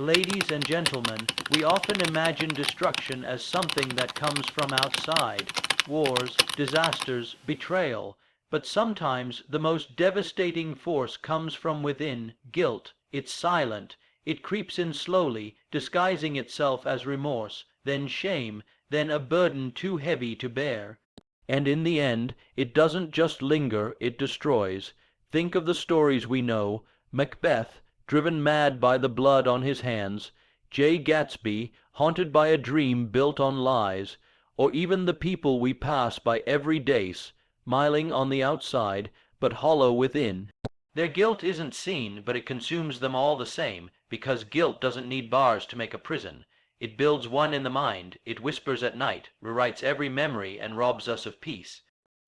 Ladies and gentlemen, we often imagine destruction as something that comes from outside, wars, disasters, betrayal, but sometimes the most devastating force comes from within, guilt. It's silent, it creeps in slowly, disguising itself as remorse, then shame, then a burden too heavy to bear. And in the end, it doesn't just linger, it destroys. Think of the stories we know: Macbeth, driven mad by the blood on his hands; Jay Gatsby, haunted by a dream built on lies; or even the people we pass by every day, smiling on the outside, but hollow within. Their guilt isn't seen, but it consumes them all the same, because guilt doesn't need bars to make a prison. It builds one in the mind, it whispers at night, rewrites every memory, and robs us of peace.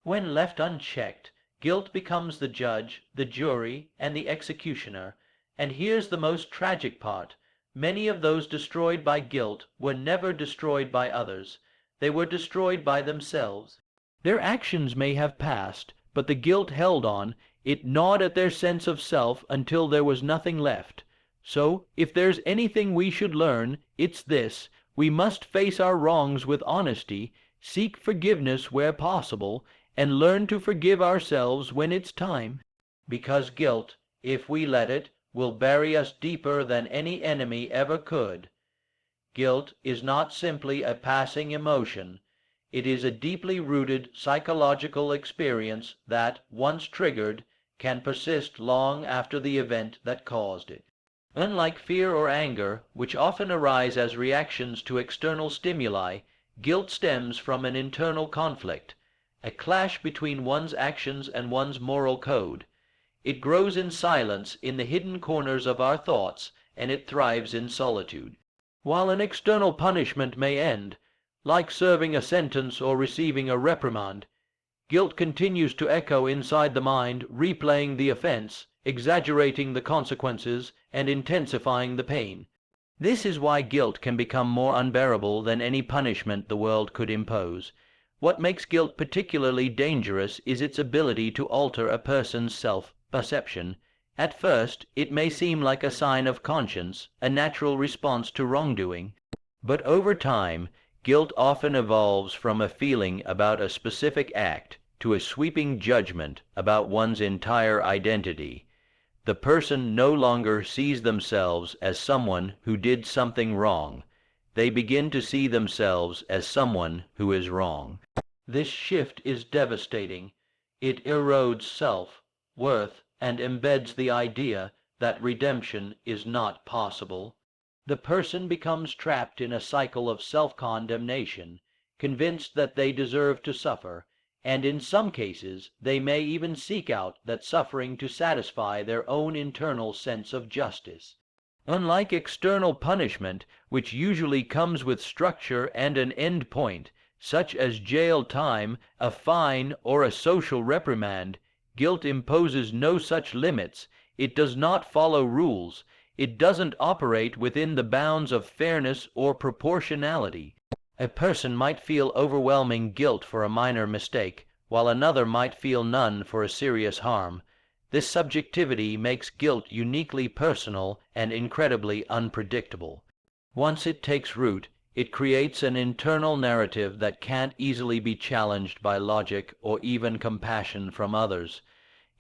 When left unchecked, guilt becomes the judge, the jury, and the executioner. And here's the most tragic part: many of those destroyed by guilt were never destroyed by others. They were destroyed by themselves. Their actions may have passed, but the guilt held on. It gnawed at their sense of self until there was nothing left. So, if there's anything we should learn, it's this: we must face our wrongs with honesty, seek forgiveness where possible, and learn to forgive ourselves when it's time. Because guilt, if we let it, will bury us deeper than any enemy ever could. Guilt is not simply a passing emotion. It is a deeply rooted psychological experience that, once triggered, can persist long after the event that caused it. Unlike fear or anger, which often arise as reactions to external stimuli, guilt stems from an internal conflict, a clash between one's actions and one's moral code. It grows in silence in the hidden corners of our thoughts, and it thrives in solitude. While an external punishment may end, like serving a sentence or receiving a reprimand, guilt continues to echo inside the mind, replaying the offense, exaggerating the consequences, and intensifying the pain. This is why guilt can become more unbearable than any punishment the world could impose. What makes guilt particularly dangerous is its ability to alter a person's self-perception. At first, it may seem like a sign of conscience, a natural response to wrongdoing. But over time, guilt often evolves from a feeling about a specific act to a sweeping judgment about one's entire identity. The person no longer sees themselves as someone who did something wrong. They begin to see themselves as someone who is wrong. This shift is devastating. It erodes self-worth and embeds the idea that redemption is not possible. The person becomes trapped in a cycle of self-condemnation, convinced that they deserve to suffer, and in some cases they may even seek out that suffering to satisfy their own internal sense of justice. Unlike external punishment, which usually comes with structure and an end point, such as jail time, a fine, or a social reprimand, guilt imposes no such limits. It does not follow rules. It doesn't operate within the bounds of fairness or proportionality. A person might feel overwhelming guilt for a minor mistake, while another might feel none for a serious harm. This subjectivity makes guilt uniquely personal and incredibly unpredictable. Once it takes root, it creates an internal narrative that can't easily be challenged by logic or even compassion from others.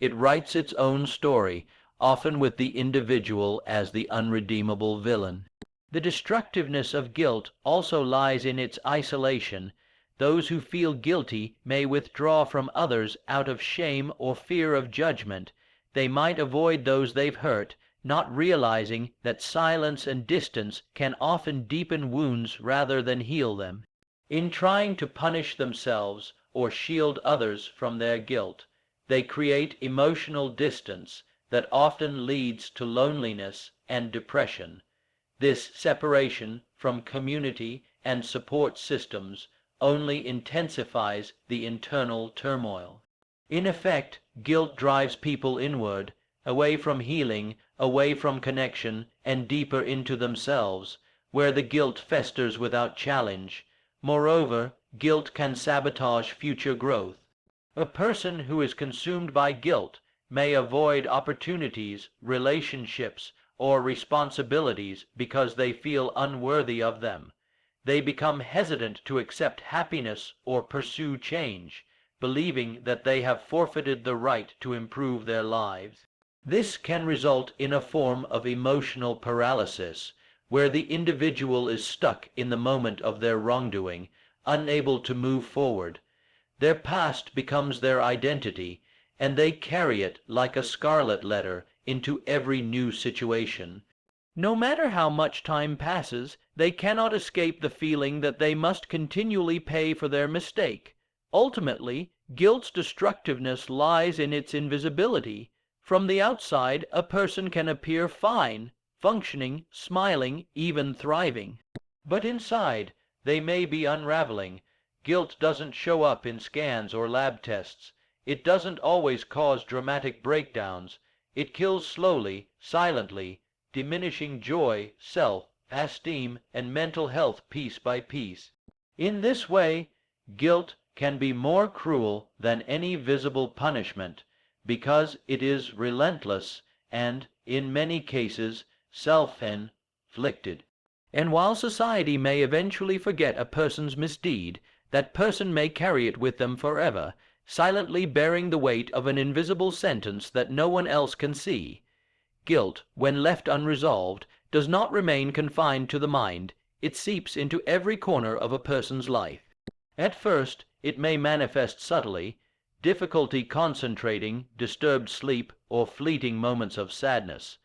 It writes its own story, often with the individual as the unredeemable villain. The destructiveness of guilt also lies in its isolation. Those who feel guilty may withdraw from others out of shame or fear of judgment. They might avoid those they've hurt, not realizing that silence and distance can often deepen wounds rather than heal them. In trying to punish themselves or shield others from their guilt, they create emotional distance that often leads to loneliness and depression. This separation from community and support systems only intensifies the internal turmoil. In effect, guilt drives people inward, away from healing, away from connection, and deeper into themselves, where the guilt festers without challenge. Moreover, guilt can sabotage future growth. A person who is consumed by guilt may avoid opportunities, relationships, or responsibilities because they feel unworthy of them. They become hesitant to accept happiness or pursue change, believing that they have forfeited the right to improve their lives. This can result in a form of emotional paralysis, where the individual is stuck in the moment of their wrongdoing, unable to move forward. Their past becomes their identity, and they carry it like a scarlet letter into every new situation. No matter how much time passes, they cannot escape the feeling that they must continually pay for their mistake. Ultimately, guilt's destructiveness lies in its invisibility. From the outside, a person can appear fine, functioning, smiling, even thriving. But inside, they may be unraveling. Guilt doesn't show up in scans or lab tests. It doesn't always cause dramatic breakdowns. It kills slowly, silently, diminishing joy, self-esteem, and mental health piece by piece. In this way, guilt can be more cruel than any visible punishment, because it is relentless and, in many cases, self-inflicted. And while society may eventually forget a person's misdeed, that person may carry it with them forever, silently bearing the weight of an invisible sentence that no one else can see. Guilt, when left unresolved, does not remain confined to the mind. It seeps into every corner of a person's life. At first, it may manifest subtly: difficulty concentrating, disturbed sleep, or fleeting moments of sadness.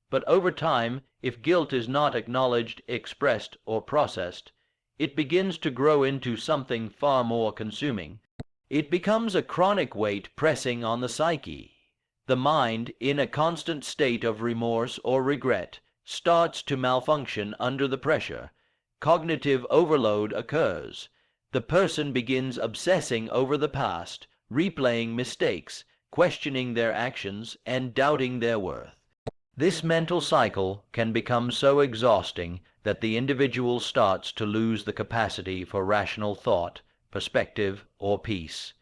But over time, if guilt is not acknowledged, expressed, or processed, it begins to grow into something far more consuming. It becomes a chronic weight pressing on the psyche. The mind, in a constant state of remorse or regret, starts to malfunction under the pressure. Cognitive overload occurs. The person begins obsessing over the past, replaying mistakes, questioning their actions, and doubting their worth. This mental cycle can become so exhausting that the individual starts to lose the capacity for rational thought, perspective, or peace.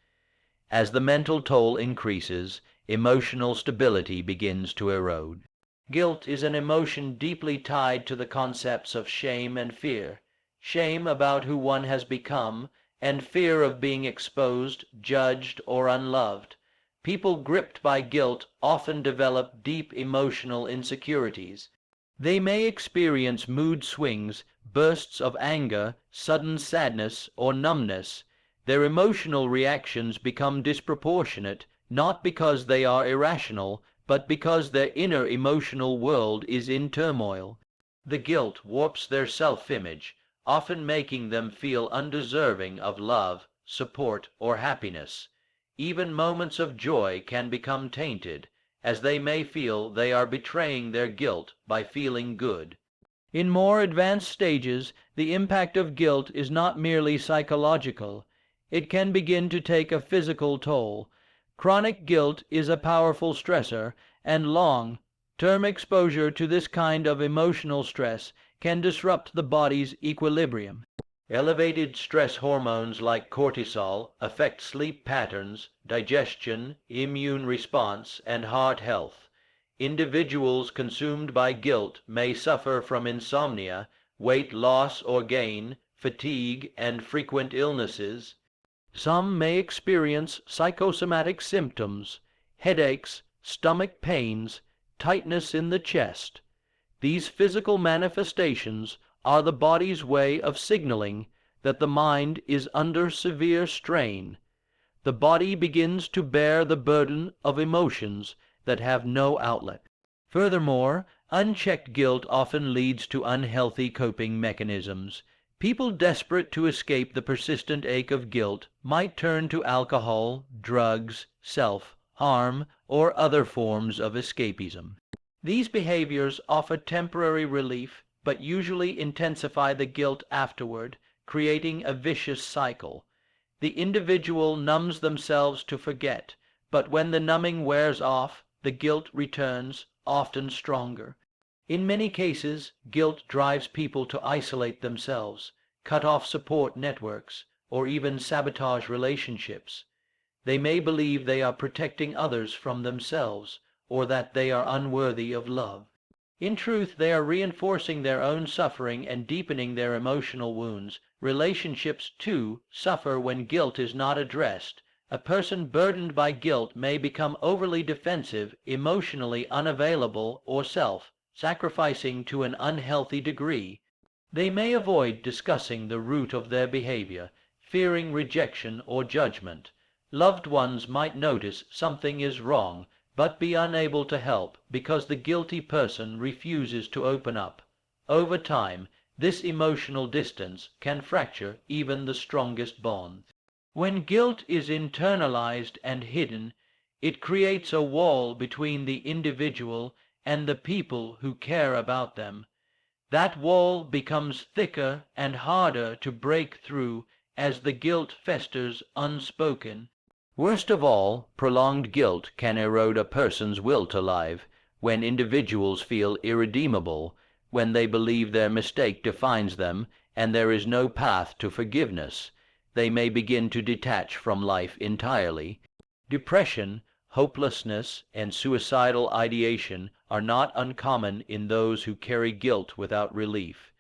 As the mental toll increases, emotional stability begins to erode. Guilt is an emotion deeply tied to the concepts of shame and fear. Shame about who one has become, and fear of being exposed, judged, or unloved. People gripped by guilt often develop deep emotional insecurities. They may experience mood swings, bursts of anger, sudden sadness, or numbness. Their emotional reactions become disproportionate, not because they are irrational, but because their inner emotional world is in turmoil. The guilt warps their self-image, often making them feel undeserving of love, support, or happiness. Even moments of joy can become tainted, as they may feel they are betraying their guilt by feeling good. In more advanced stages, the impact of guilt is not merely psychological. It can begin to take a physical toll. Chronic guilt is a powerful stressor, and long-term exposure to this kind of emotional stress can disrupt the body's equilibrium. Elevated stress hormones like cortisol affect sleep patterns, digestion, immune response, and heart health. Individuals consumed by guilt may suffer from insomnia, weight loss or gain, fatigue, and frequent illnesses. Some may experience psychosomatic symptoms, headaches, stomach pains, tightness in the chest. These physical manifestations are the body's way of signaling that the mind is under severe strain. The body begins to bear the burden of emotions that have no outlet. Furthermore, unchecked guilt often leads to unhealthy coping mechanisms. People desperate to escape the persistent ache of guilt might turn to alcohol, drugs, self-harm, or other forms of escapism. These behaviors offer temporary relief, but usually intensify the guilt afterward, creating a vicious cycle. The individual numbs themselves to forget, but when the numbing wears off, the guilt returns, often stronger. In many cases, guilt drives people to isolate themselves, cut off support networks, or even sabotage relationships. They may believe they are protecting others from themselves, or that they are unworthy of love. In truth, they are reinforcing their own suffering and deepening their emotional wounds. Relationships, too, suffer when guilt is not addressed. A person burdened by guilt may become overly defensive, emotionally unavailable, or self-sacrificing to an unhealthy degree. They may avoid discussing the root of their behavior, fearing rejection or judgment. Loved ones might notice something is wrong, but be unable to help because the guilty person refuses to open up. Over time, this emotional distance can fracture even the strongest bonds. When guilt is internalized and hidden, it creates a wall between the individual and the people who care about them. That wall becomes thicker and harder to break through as the guilt festers unspoken. Worst of all, prolonged guilt can erode a person's will to live. When individuals feel irredeemable, when they believe their mistake defines them and there is no path to forgiveness, they may begin to detach from life entirely. Depression, hopelessness, and suicidal ideation are not uncommon in those who carry guilt without relief.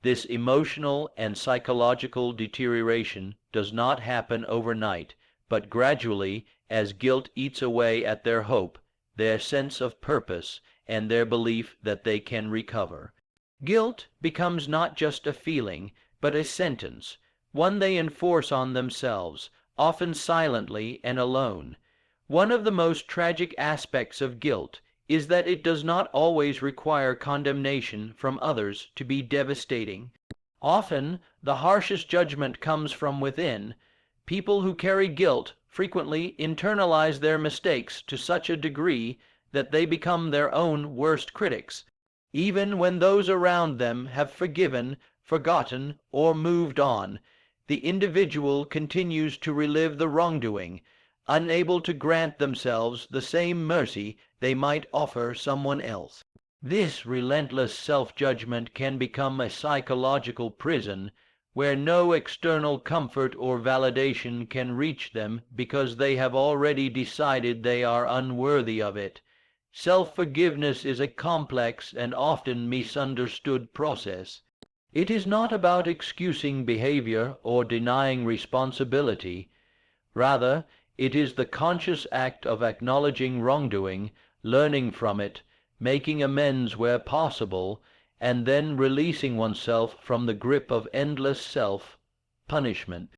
This emotional and psychological deterioration does not happen overnight, but gradually, as guilt eats away at their hope, their sense of purpose, and their belief that they can recover. Guilt becomes not just a feeling, but a sentence, one they enforce on themselves, often silently and alone. One of the most tragic aspects of guilt is that it does not always require condemnation from others to be devastating. Often, the harshest judgment comes from within. People who carry guilt frequently internalize their mistakes to such a degree that they become their own worst critics. Even when those around them have forgiven, forgotten, or moved on, the individual continues to relive the wrongdoing, unable to grant themselves the same mercy they might offer someone else. This relentless self-judgment can become a psychological prison where no external comfort or validation can reach them because they have already decided they are unworthy of it. Self-forgiveness is a complex and often misunderstood process. It is not about excusing behavior or denying responsibility. Rather, it is the conscious act of acknowledging wrongdoing, learning from it, making amends where possible, and then releasing oneself from the grip of endless self-punishment.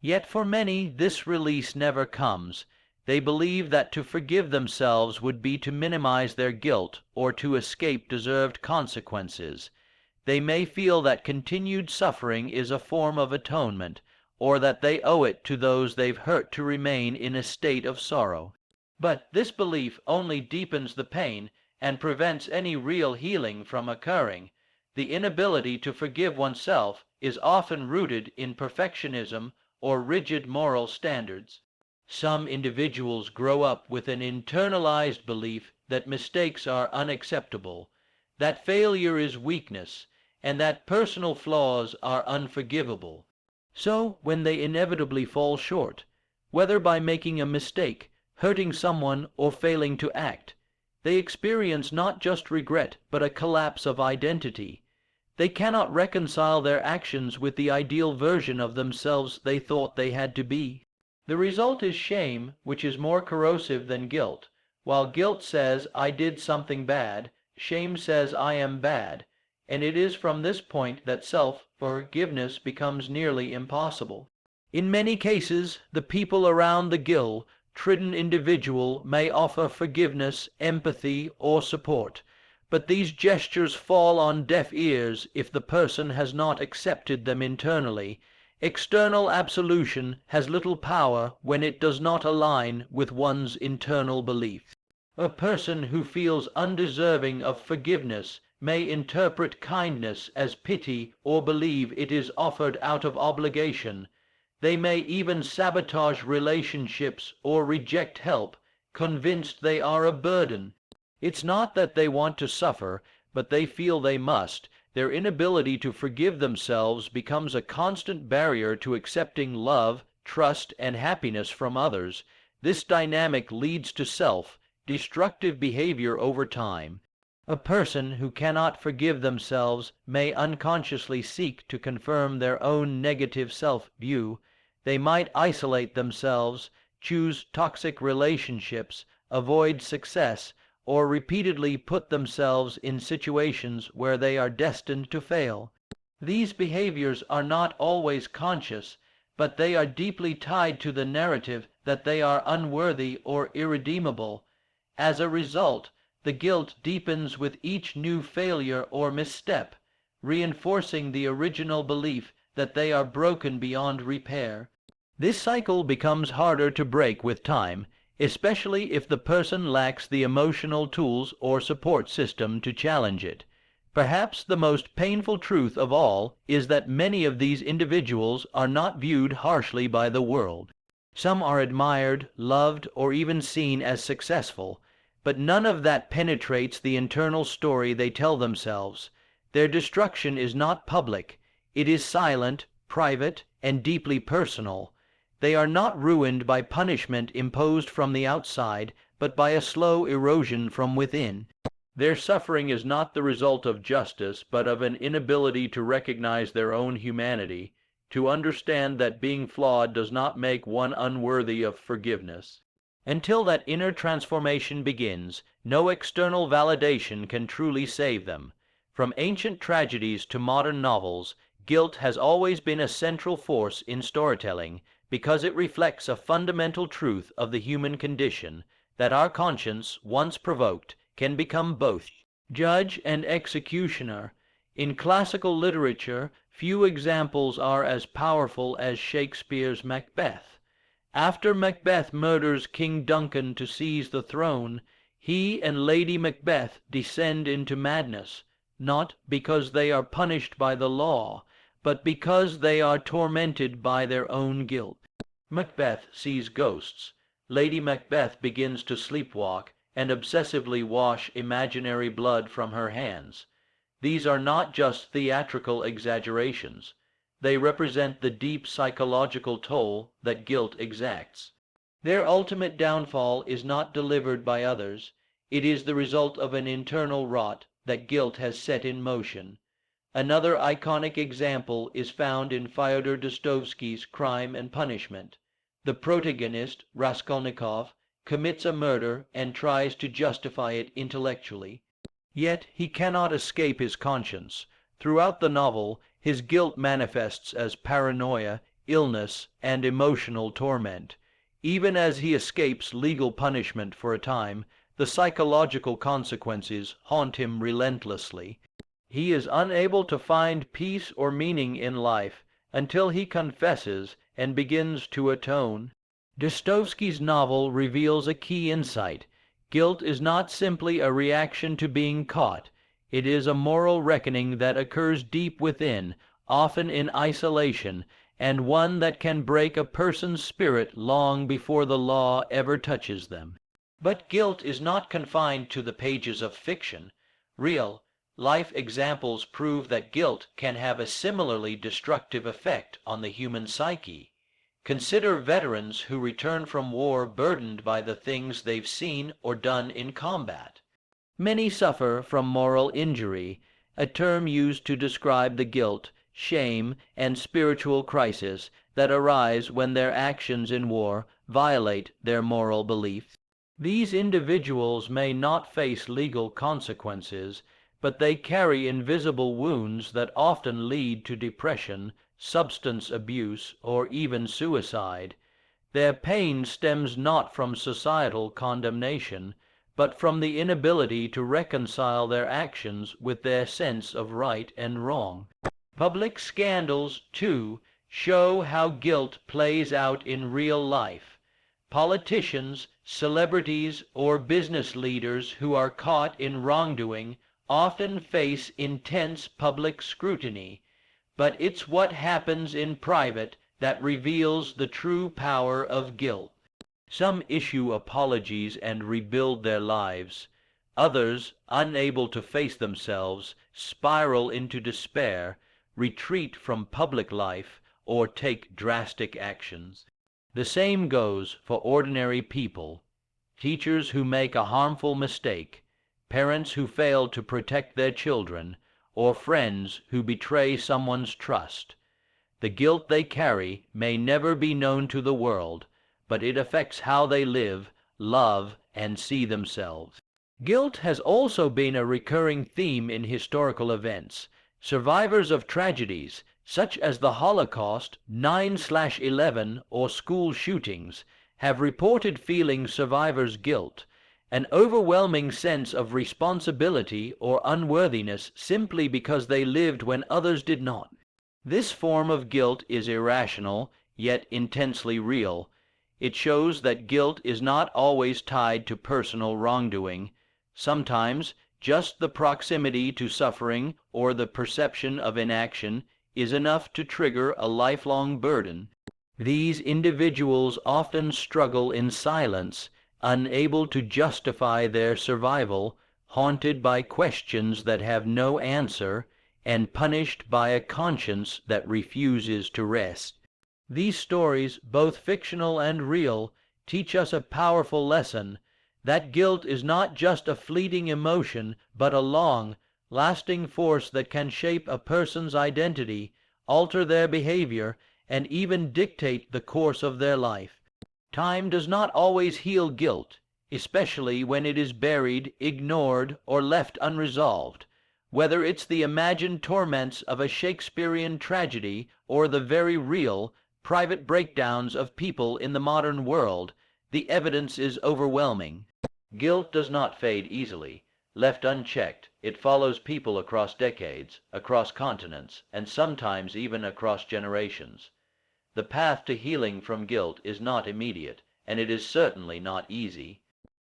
Yet for many this release never comes. They believe that to forgive themselves would be to minimize their guilt or to escape deserved consequences. They may feel that continued suffering is a form of atonement, or that they owe it to those they've hurt to remain in a state of sorrow. But this belief only deepens the pain and prevents any real healing from occurring. The inability to forgive oneself is often rooted in perfectionism or rigid moral standards. Some individuals grow up with an internalized belief that mistakes are unacceptable, that failure is weakness, and that personal flaws are unforgivable. So when they inevitably fall short, whether by making a mistake, hurting someone, or failing to act, they experience not just regret but a collapse of identity. They cannot reconcile their actions with the ideal version of themselves they thought they had to be. The result is shame, which is more corrosive than guilt. While guilt says, "I did something bad," shame says, "I am bad," and it is from this point that self-forgiveness becomes nearly impossible. In many cases, the people around the guilt-tridden individual may offer forgiveness, empathy, or support, but these gestures fall on deaf ears if the person has not accepted them internally. External absolution has little power when it does not align with one's internal beliefs. A person who feels undeserving of forgiveness may interpret kindness as pity or believe it is offered out of obligation. They may even sabotage relationships or reject help, convinced they are a burden. It's not that they want to suffer, but they feel they must. Their inability to forgive themselves becomes a constant barrier to accepting love, trust, and happiness from others. This dynamic leads to self-destructive behavior over time. A person who cannot forgive themselves may unconsciously seek to confirm their own negative self-view. They might isolate themselves, choose toxic relationships, avoid success, or repeatedly put themselves in situations where they are destined to fail. These behaviors are not always conscious, but they are deeply tied to the narrative that they are unworthy or irredeemable. As a result, the guilt deepens with each new failure or misstep, reinforcing the original belief that they are broken beyond repair. This cycle becomes harder to break with time, especially if the person lacks the emotional tools or support system to challenge it. Perhaps the most painful truth of all is that many of these individuals are not viewed harshly by the world. Some are admired, loved, or even seen as successful, but none of that penetrates the internal story they tell themselves. Their destruction is not public. It is silent, private, and deeply personal. They are not ruined by punishment imposed from the outside, but by a slow erosion from within. Their suffering is not the result of justice, but of an inability to recognize their own humanity, to understand that being flawed does not make one unworthy of forgiveness. Until that inner transformation begins, no external validation can truly save them. From ancient tragedies to modern novels, guilt has always been a central force in storytelling, because it reflects a fundamental truth of the human condition, that our conscience, once provoked, can become both judge and executioner. In classical literature, few examples are as powerful as Shakespeare's Macbeth. After Macbeth murders King Duncan to seize the throne, he and Lady Macbeth descend into madness, not because they are punished by the law, but because they are tormented by their own guilt. Macbeth sees ghosts. Lady Macbeth begins to sleepwalk and obsessively wash imaginary blood from her hands. These are not just theatrical exaggerations. They represent the deep psychological toll that guilt exacts. Their ultimate downfall is not delivered by others. It is the result of an internal rot that guilt has set in motion. Another iconic example is found in Fyodor Dostoevsky's Crime and Punishment. The protagonist, Raskolnikov, commits a murder and tries to justify it intellectually. Yet he cannot escape his conscience. Throughout the novel, his guilt manifests as paranoia, illness, and emotional torment. Even as he escapes legal punishment for a time, the psychological consequences haunt him relentlessly. He is unable to find peace or meaning in life until he confesses and begins to atone. Dostoevsky's novel reveals a key insight. Guilt is not simply a reaction to being caught. It is a moral reckoning that occurs deep within, often in isolation, and one that can break a person's spirit long before the law ever touches them. But guilt is not confined to the pages of fiction. Real life examples prove that guilt can have a similarly destructive effect on the human psyche. Consider veterans who return from war burdened by the things they've seen or done in combat. Many suffer from moral injury, a term used to describe the guilt, shame, and spiritual crisis that arise when their actions in war violate their moral beliefs. These individuals may not face legal consequences, but they carry invisible wounds that often lead to depression, substance abuse, or even suicide. Their pain stems not from societal condemnation, but from the inability to reconcile their actions with their sense of right and wrong. Public scandals, too, show how guilt plays out in real life. Politicians, celebrities, or business leaders who are caught in wrongdoing often face intense public scrutiny, but it's what happens in private that reveals the true power of guilt. Some issue apologies and rebuild their lives. Others, unable to face themselves, spiral into despair, retreat from public life, or take drastic actions. The same goes for ordinary people. Teachers who make a harmful mistake, parents who fail to protect their children, or friends who betray someone's trust. The guilt they carry may never be known to the world, but it affects how they live, love, and see themselves. Guilt has also been a recurring theme in historical events. Survivors of tragedies, such as the Holocaust, 9/11, or school shootings, have reported feeling survivors' guilt, an overwhelming sense of responsibility or unworthiness simply because they lived when others did not. This form of guilt is irrational, yet intensely real. It shows that guilt is not always tied to personal wrongdoing. Sometimes just the proximity to suffering or the perception of inaction is enough to trigger a lifelong burden. These individuals often struggle in silence, unable to justify their survival, haunted by questions that have no answer, and punished by a conscience that refuses to rest. These stories, both fictional and real, teach us a powerful lesson, that guilt is not just a fleeting emotion, but a long, lasting force that can shape a person's identity, alter their behavior, and even dictate the course of their life. Time does not always heal guilt, especially when it is buried, ignored, or left unresolved. Whether it's the imagined torments of a Shakespearean tragedy or the very real, private breakdowns of people in the modern world, the evidence is overwhelming. Guilt does not fade easily. Left unchecked, it follows people across decades, across continents, and sometimes even across generations. The path to healing from guilt is not immediate, and it is certainly not easy.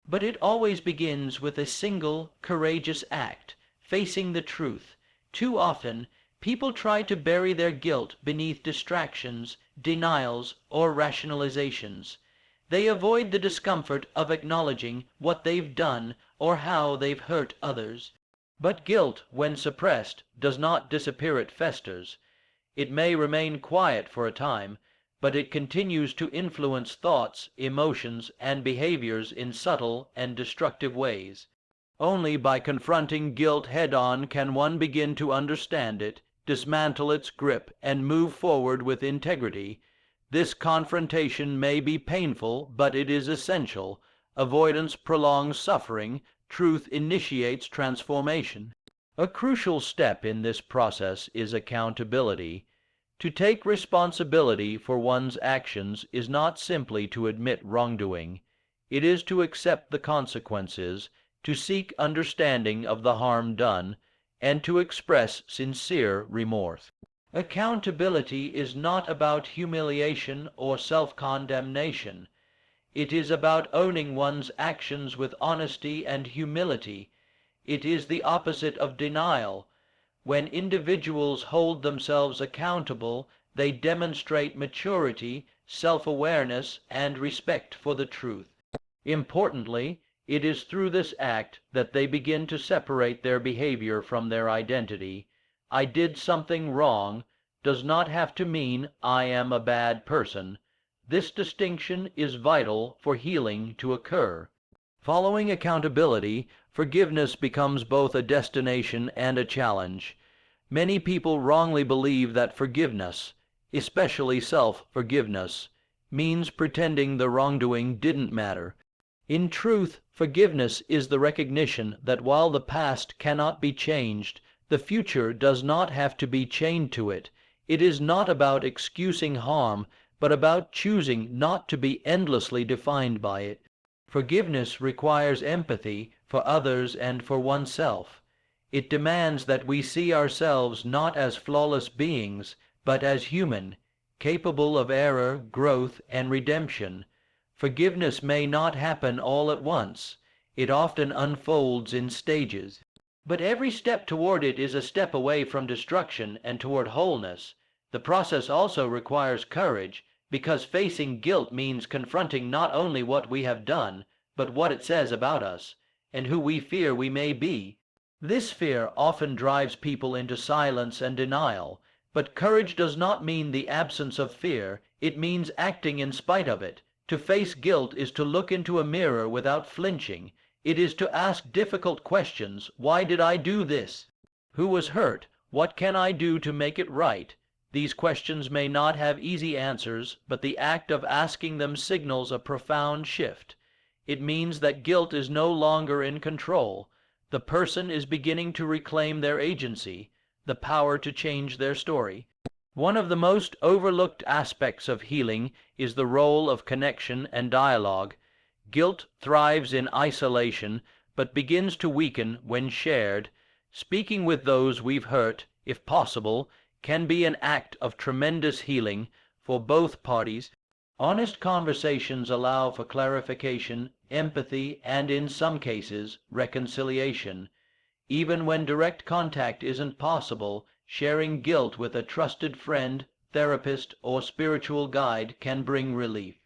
But it always begins with a single, courageous act, facing the truth. Too often, people try to bury their guilt beneath distractions, denials, or rationalizations. They avoid the discomfort of acknowledging what they've done or how they've hurt others. But guilt, when suppressed, does not disappear, it festers. It may remain quiet for a time, but it continues to influence thoughts, emotions, and behaviors in subtle and destructive ways. Only by confronting guilt head-on can one begin to understand it, dismantle its grip, and move forward with integrity. This confrontation may be painful, but it is essential. Avoidance prolongs suffering. Truth initiates transformation. A crucial step in this process is accountability. To take responsibility for one's actions is not simply to admit wrongdoing. It is to accept the consequences, to seek understanding of the harm done, and to express sincere remorse. Accountability is not about humiliation or self-condemnation. It is about owning one's actions with honesty and humility. It is the opposite of denial. When individuals hold themselves accountable, they demonstrate maturity, self-awareness, and respect for the truth. Importantly, it is through this act that they begin to separate their behavior from their identity. I did something wrong does not have to mean I am a bad person. This distinction is vital for healing to occur. Following accountability, forgiveness becomes both a destination and a challenge. Many people wrongly believe that forgiveness, especially self-forgiveness, means pretending the wrongdoing didn't matter. In truth, forgiveness is the recognition that while the past cannot be changed, the future does not have to be chained to it. It is not about excusing harm, but about choosing not to be endlessly defined by it. Forgiveness requires empathy for others and for oneself. It demands that we see ourselves not as flawless beings, but as human, capable of error, growth, and redemption. Forgiveness may not happen all at once. It often unfolds in stages. But every step toward it is a step away from destruction and toward wholeness. The process also requires courage, because facing guilt means confronting not only what we have done, but what it says about us, and who we fear we may be. This fear often drives people into silence and denial, but courage does not mean the absence of fear. It means acting in spite of it. To face guilt is to look into a mirror without flinching. It is to ask difficult questions. Why did I do this? Who was hurt? What can I do to make it right? These questions may not have easy answers, but the act of asking them signals a profound shift. It means that guilt is no longer in control. The person is beginning to reclaim their agency, the power to change their story. One of the most overlooked aspects of healing is the role of connection and dialogue. Guilt thrives in isolation, but begins to weaken when shared. Speaking with those we've hurt, if possible, can be an act of tremendous healing for both parties. Honest conversations allow for clarification, empathy, and in some cases, reconciliation. Even when direct contact isn't possible, sharing guilt with a trusted friend, therapist, or spiritual guide can bring relief.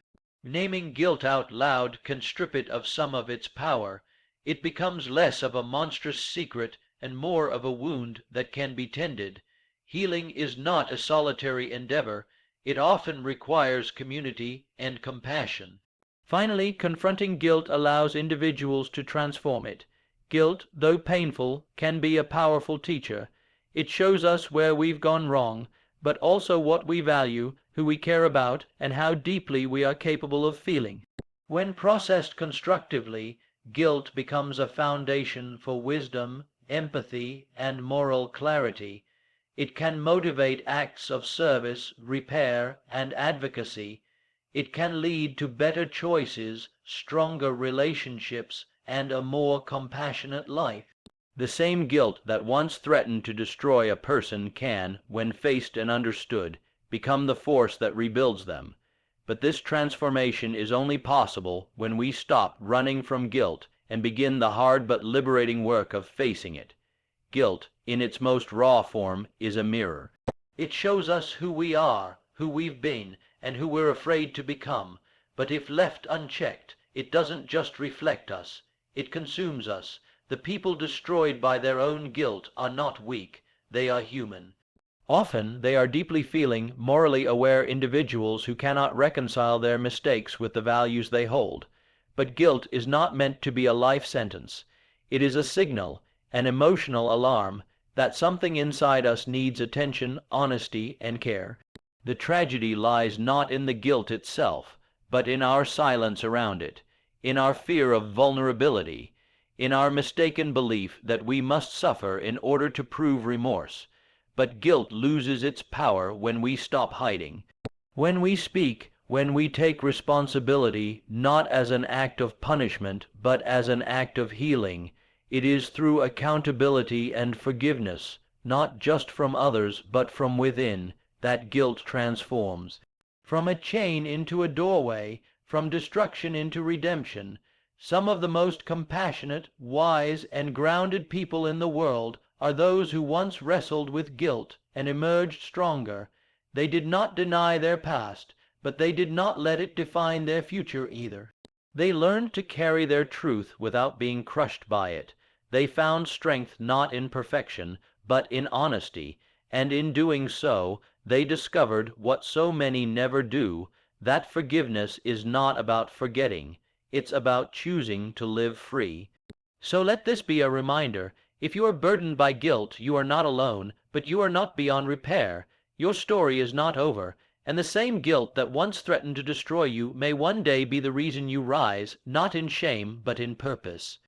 Naming guilt out loud can strip it of some of its power. It becomes less of a monstrous secret and more of a wound that can be tended. Healing is not a solitary endeavor. It often requires community and compassion. Finally, confronting guilt allows individuals to transform it. Guilt, though painful, can be a powerful teacher. It shows us where we've gone wrong, but also what we value, who we care about, and how deeply we are capable of feeling. When processed constructively, guilt becomes a foundation for wisdom, empathy, and moral clarity. It can motivate acts of service, repair, and advocacy. It can lead to better choices, stronger relationships, and a more compassionate life. The same guilt that once threatened to destroy a person can, when faced and understood, become the force that rebuilds them. But this transformation is only possible when we stop running from guilt and begin the hard but liberating work of facing it. Guilt, in its most raw form, is a mirror. It shows us who we are, who we've been, and who we're afraid to become. But if left unchecked, it doesn't just reflect us, it consumes us. The people destroyed by their own guilt are not weak, they are human. Often they are deeply feeling, morally aware individuals who cannot reconcile their mistakes with the values they hold. But guilt is not meant to be a life sentence. It is a signal, an emotional alarm, that something inside us needs attention, honesty, and care. The tragedy lies not in the guilt itself, but in our silence around it, in our fear of vulnerability, in our mistaken belief that we must suffer in order to prove remorse. But guilt loses its power when we stop hiding. When we speak, when we take responsibility, not as an act of punishment, but as an act of healing, it is through accountability and forgiveness, not just from others, but from within, that guilt transforms. From a chain into a doorway, from destruction into redemption. Some of the most compassionate, wise, and grounded people in the world are those who once wrestled with guilt and emerged stronger. They did not deny their past, but they did not let it define their future either. They learned to carry their truth without being crushed by it. They found strength not in perfection, but in honesty, and in doing so, they discovered what so many never do, that forgiveness is not about forgetting, it's about choosing to live free. So let this be a reminder. If you are burdened by guilt, you are not alone, but you are not beyond repair. Your story is not over, and the same guilt that once threatened to destroy you may one day be the reason you rise, not in shame, but in purpose.